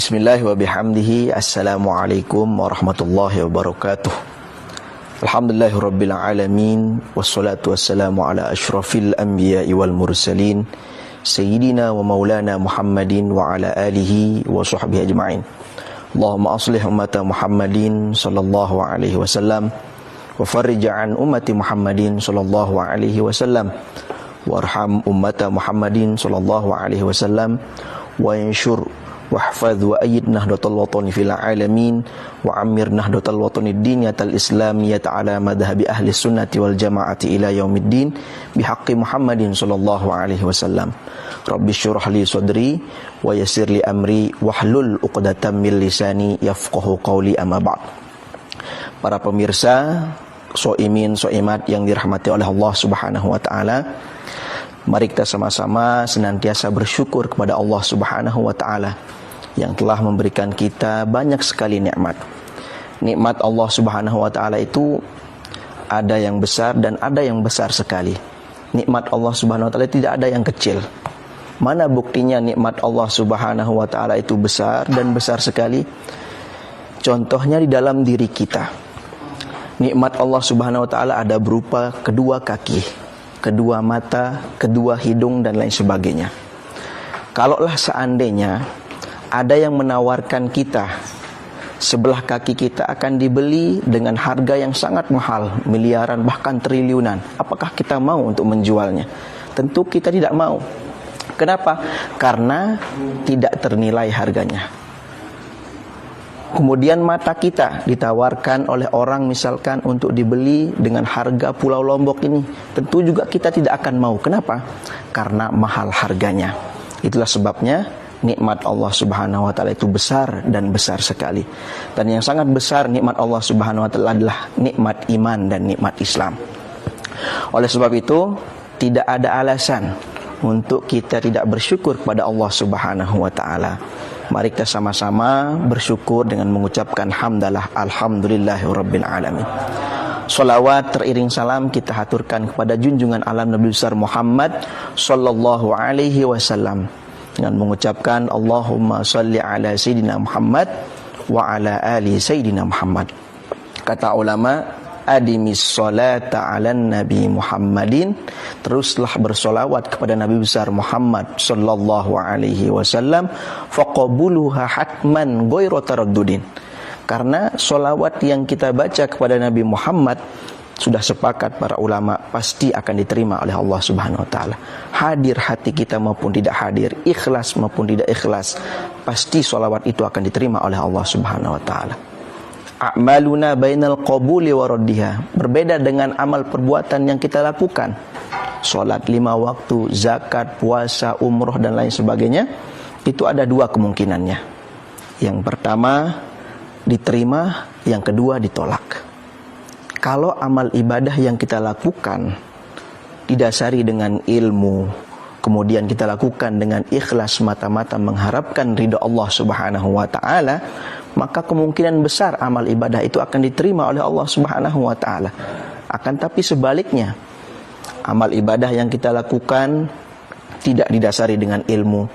Bismillah wa bihamdihi. Assalamualaikum warahmatullahi wabarakatuh. Alhamdulillahirabbil alamin wassalatu wassalamu ala asyrafil anbiya'i wal mursalin sayyidina wa maulana Muhammadin wa ala alihi wa sahbihi ajma'in. Allahumma aslih ummata Muhammadin sallallahu alaihi wasallam wa farrij an ummati Muhammadin sallallahu alaihi wasallam warham ummata Muhammadin sallallahu alaihi wasallam wa yanshur wahfadz wa ayyid nahdlatal watani fil alamin wa ammir nahdlatal watani diniyatal islamiyata ala madhhabi ahli sunnati wal jamaati ila yaumiddin bihaqqi Muhammadin sallallahu alaihi wasallam. Rabbi syrah li sadri wa yassir li amri wahlul 'uqdatam min lisani yafqahu qawli, amma ba'd. Para pemirsa, soimin soimat yang dirahmati oleh Allah Subhanahu wa taala, mari kita sama-sama senantiasa bersyukur kepada Allah Subhanahu wa taala yang telah memberikan kita banyak sekali nikmat. Nikmat Allah Subhanahu wa taala itu ada yang besar dan ada yang besar sekali. Nikmat Allah Subhanahu wa taala tidak ada yang kecil. Mana buktinya nikmat Allah Subhanahu wa taala itu besar dan besar sekali? Contohnya di dalam diri kita. Nikmat Allah Subhanahu wa taala ada berupa kedua kaki, kedua mata, kedua hidung dan lain sebagainya. Kalaulah seandainya ada yang menawarkan kita sebelah kaki kita akan dibeli dengan harga yang sangat mahal, miliaran bahkan triliunan, apakah kita mau untuk menjualnya? Tentu kita tidak mau. Kenapa? Karena tidak ternilai harganya. Kemudian mata kita ditawarkan oleh orang misalkan untuk dibeli dengan harga Pulau Lombok ini, tentu juga kita tidak akan mau. Kenapa? Karena mahal harganya. Itulah sebabnya nikmat Allah Subhanahu wa taala itu besar dan besar sekali. Dan yang sangat besar nikmat Allah Subhanahu wa taala adalah nikmat iman dan nikmat Islam. Oleh sebab itu, tidak ada alasan untuk kita tidak bersyukur kepada Allah Subhanahu wa taala. Mari kita sama-sama bersyukur dengan mengucapkan hamdalah alhamdulillahirabbil alamin. Salawat teriring salam kita haturkan kepada junjungan alam Nabi besar Muhammad sallallahu alaihi wasallam dengan mengucapkan Allahumma salli ala sayyidina Muhammad wa ala ali sayyidina Muhammad. Kata ulama, adimis salata ala Nabi Muhammadin, teruslah bersolawat kepada Nabi besar Muhammad sallallahu alaihi wasallam, faqabuluha hatman ghairu taraddudin. Karena solawat yang kita baca kepada Nabi Muhammad, sudah sepakat para ulama, pasti akan diterima oleh Allah Subhanahu wa taala. Hadir hati kita maupun tidak hadir, ikhlas maupun tidak ikhlas, pasti solawat itu akan diterima oleh Allah Subhanahu wa taala. A'maluna bainal qabuli wa raddiha, berbeda dengan amal perbuatan yang kita lakukan. Salat 5 waktu, zakat, puasa, umroh dan lain sebagainya, itu ada 2 kemungkinannya. Yang pertama diterima, yang kedua ditolak. Kalau amal ibadah yang kita lakukan didasari dengan ilmu, kemudian kita lakukan dengan ikhlas mata-mata mengharapkan ridha Allah Subhanahu wa taala, maka kemungkinan besar amal ibadah itu akan diterima oleh Allah Subhanahu wa taala. Akan tapi sebaliknya, amal ibadah yang kita lakukan tidak didasari dengan ilmu,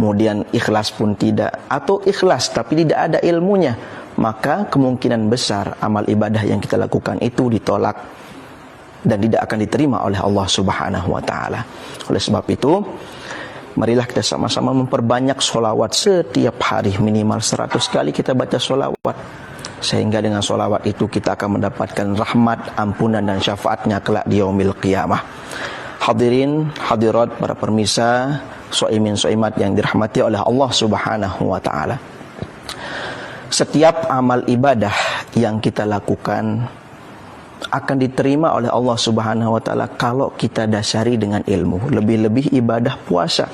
kemudian ikhlas pun tidak, atau ikhlas tapi tidak ada ilmunya, maka kemungkinan besar amal ibadah yang kita lakukan itu ditolak dan tidak akan diterima oleh Allah Subhanahu wa taala. Oleh sebab itu, marilah kita sama-sama memperbanyak sholawat setiap hari, minimal 100 kali kita baca sholawat, sehingga dengan sholawat itu kita akan mendapatkan rahmat, ampunan dan syafaatnya kelak di yaumil qiyamah. Hadirin hadirat para pemirsa, soimin soimat yang dirahmati oleh Allah Subhanahu wa taala, setiap amal ibadah yang kita lakukan akan diterima oleh Allah Subhanahu wa taala kalau kita dasari dengan ilmu. Lebih-lebih ibadah puasa.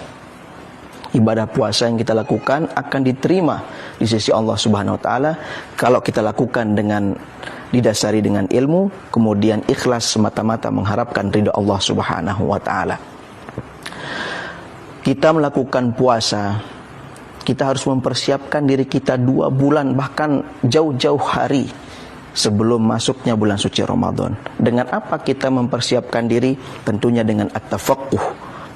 Ibadah puasa yang kita lakukan akan diterima di sisi Allah Subhanahu wa taala kalau kita lakukan dengan didasari dengan ilmu, kemudian ikhlas semata-mata mengharapkan ridha Allah Subhanahu wa taala. Kita melakukan puasa, kita harus mempersiapkan diri kita 2 bulan bahkan jauh-jauh hari sebelum masuknya bulan suci Ramadan. Dengan apa kita mempersiapkan diri? Tentunya dengan at-tafaqquh,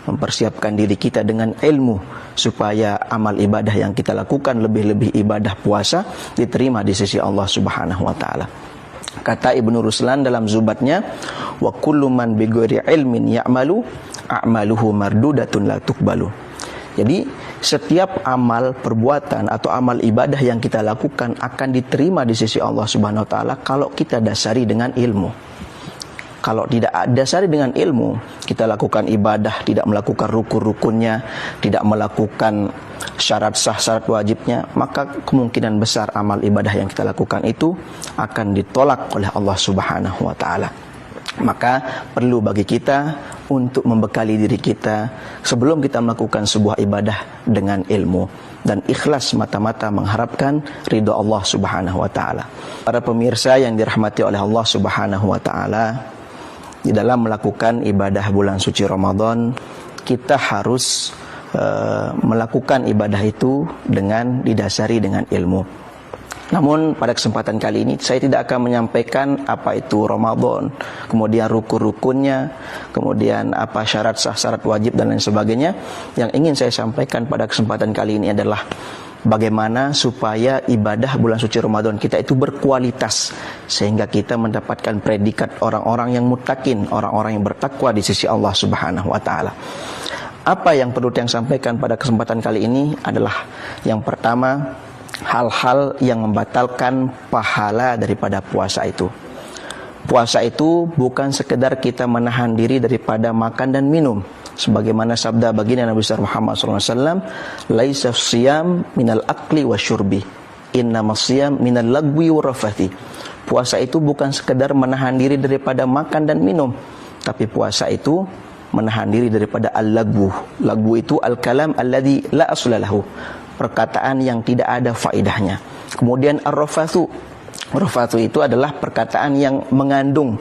mempersiapkan diri kita dengan ilmu supaya amal ibadah yang kita lakukan, lebih-lebih ibadah puasa, diterima di sisi Allah Subhanahu wa taala. Kata Ibnu Ruslan dalam Zubatnya, wa kullu man bighairi ilmin ya'malu a'maluhu mardudatun la tuqbalu. Jadi setiap amal perbuatan atau amal ibadah yang kita lakukan akan diterima di sisi Allah Subhanahu wa taala kalau kita dasari dengan ilmu. Kalau tidak dasari dengan ilmu, kita lakukan ibadah, tidak melakukan rukun-rukunnya, tidak melakukan syarat sah, syarat wajibnya, maka kemungkinan besar amal ibadah yang kita lakukan itu akan ditolak oleh Allah Subhanahu wa taala. Maka perlu bagi kita untuk membekali diri kita sebelum kita melakukan sebuah ibadah dengan ilmu dan ikhlas mata-mata mengharapkan ridha Allah Subhanahu wa taala. Para pemirsa yang dirahmati oleh Allah Subhanahu wa taala, di dalam melakukan ibadah bulan suci Ramadan, kita harus melakukan ibadah itu dengan didasari dengan ilmu. Namun pada kesempatan kali ini saya tidak akan menyampaikan apa itu Ramadan, kemudian rukun-rukunnya, kemudian apa syarat sah, syarat wajib dan lain sebagainya. Yang ingin saya sampaikan pada kesempatan kali ini adalah bagaimana supaya ibadah bulan suci Ramadan kita itu berkualitas, sehingga kita mendapatkan predikat orang-orang yang muttaqin, orang-orang yang bertakwa di sisi Allah Subhanahu wa taala. Apa yang perlu saya sampaikan pada kesempatan kali ini adalah yang pertama, hal-hal yang membatalkan pahala daripada puasa itu. Puasa itu bukan sekedar kita menahan diri daripada makan dan minum. Sebagaimana sabda baginda Nabi Muhammad SAW, laisa siyam minal akli wa syurbi, innamas siyam minal lagwi wa rafathi. Puasa itu bukan sekedar menahan diri daripada makan dan minum, tapi puasa itu menahan diri daripada al-lagwu. Lagwu itu al-kalam alladhi la aslalahu, perkataan yang tidak ada faedahnya. Kemudian ar-rafathu, rafathu itu adalah perkataan yang mengandung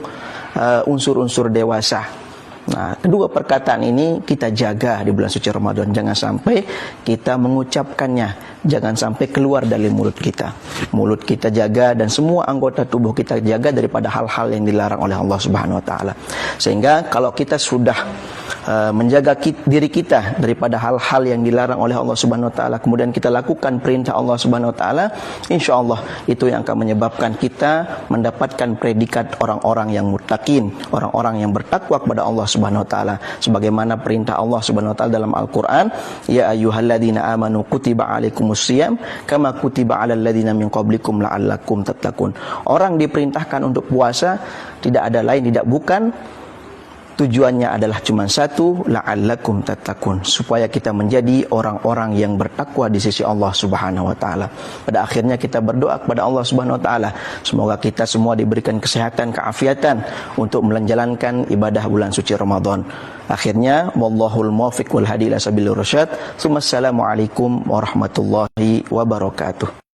unsur-unsur dewasa. Nah, kedua perkataan ini kita jaga di bulan suci Ramadan. Jangan sampai kita mengucapkannya, jangan sampai keluar dari mulut kita. Mulut kita jaga dan semua anggota tubuh kita jaga daripada hal-hal yang dilarang oleh Allah Subhanahu wa taala. Sehingga kalau kita sudah menjaga diri kita daripada hal-hal yang dilarang oleh Allah Subhanahu wa taala, kemudian kita lakukan perintah Allah Subhanahu wa taala, insyaallah itu yang akan menyebabkan kita mendapatkan predikat orang-orang yang muttaqin, orang-orang yang bertakwa kepada Allah Subhanahu wa taala, sebagaimana perintah Allah Subhanahu wa taala dalam Al-Qur'an, ya ayyuhalladzina amanu kutiba alaikumusiyam kama kutiba alal ladzina min qablikum la'allakum tattaqun. Orang diperintahkan untuk puasa tidak ada lain, tidak bukan, tujuannya adalah cuma satu, la'allakum tattaqun, supaya kita menjadi orang-orang yang bertakwa di sisi Allah Subhanahu wa taala. Pada akhirnya kita berdoa kepada Allah Subhanahu wa taala, semoga kita semua diberikan kesehatan, keafiatan untuk menjalankan ibadah bulan suci Ramadan. Akhirnya wallahul muwaffiq wal hadi ila sabilir rasyad. Assalamualaikum warahmatullahi wabarakatuh.